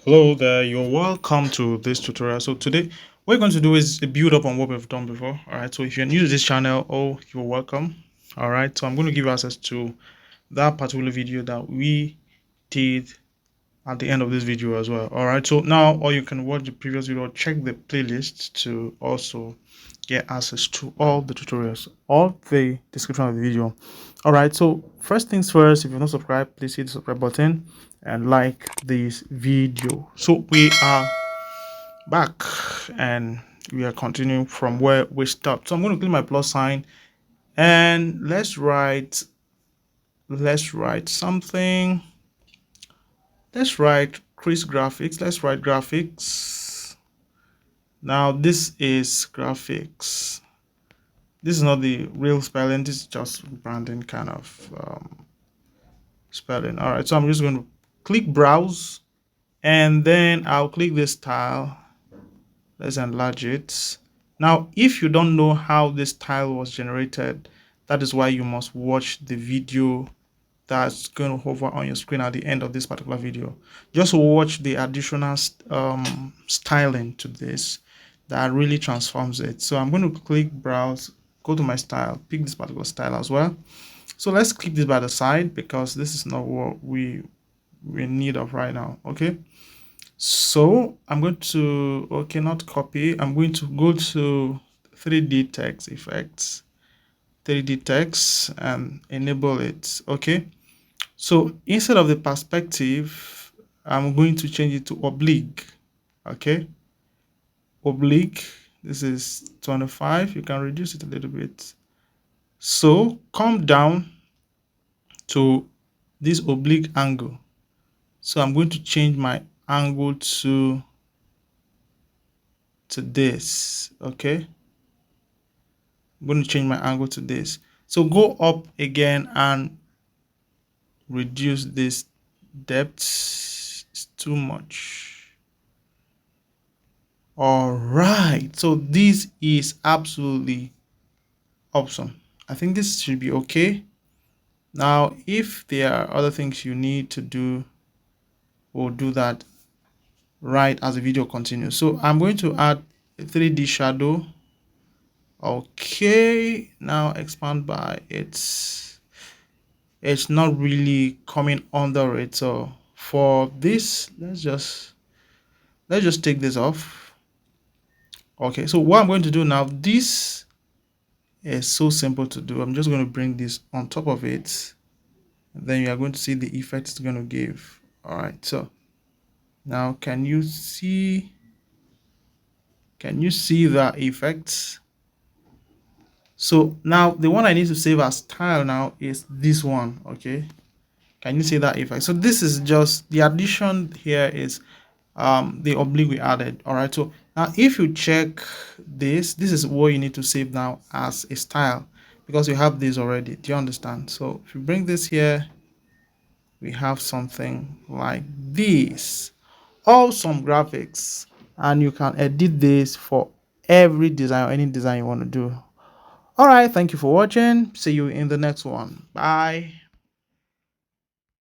Hello there, you're welcome to this tutorial. So today what we're going to do is a build up on what we've done before. All right, so if you're new to this channel, you're welcome. All right, so I'm going to give you access to that particular video that we did at the end of this video as well. All right, so now, or you can watch the previous video, check the playlist to also get access to all the tutorials or the description of the video. All right, so first things first, if you're not subscribed, please hit the subscribe button and like this video. So we are back and we are continuing from where we stopped. So I'm going to click my plus sign and let's write something. Let's write Chris graphics. Let's write graphics. Now this is graphics. This is not the real spelling. This is just branding kind of spelling. All right, so I'm just going to click browse and then I'll click this tile. Let's enlarge it. Now, if you don't know how this tile was generated, that is why you must watch the video that's going to hover on your screen at the end of this particular video. Just watch the additional styling to this that really transforms it. So I'm going to click browse, go to my style, pick this particular style as well. So let's keep this by the side because this is not what we're in need of right now. Okay, so I'm going to not copy, I'm going to go to 3D text effects, 3D text, and enable it. Okay, so instead of the perspective, I'm going to change it to oblique. Okay, oblique. This is 25. You can reduce it a little bit. So come down to this oblique angle. So I'm going to change my angle to this. Okay, I'm going to change my angle to this. So go up again and reduce this depth. It's too much. All right, so this is absolutely awesome. I think this should be okay. Now if there are other things you need to do, we'll do that right as the video continues. So I'm going to add a 3D shadow. Okay, now expand by it's not really coming under it. So for this, let's just take this off. Okay, so what I'm going to do now, this is so simple to do. I'm just going to bring this on top of it, and then you are going to see the effect it's going to give. All right, so now can you see the effects? So now the one I need to save as style now is this one. Okay, can you see that effect? So this is just the addition here is the oblique we added. All right, so now if you check this is what you need to save now as a style because you have this already. Do you understand? So if you bring this here, we have something like this. Awesome graphics, and you can edit this for every design or any design you want to do. All right, thank you for watching. See you in the next one. Bye.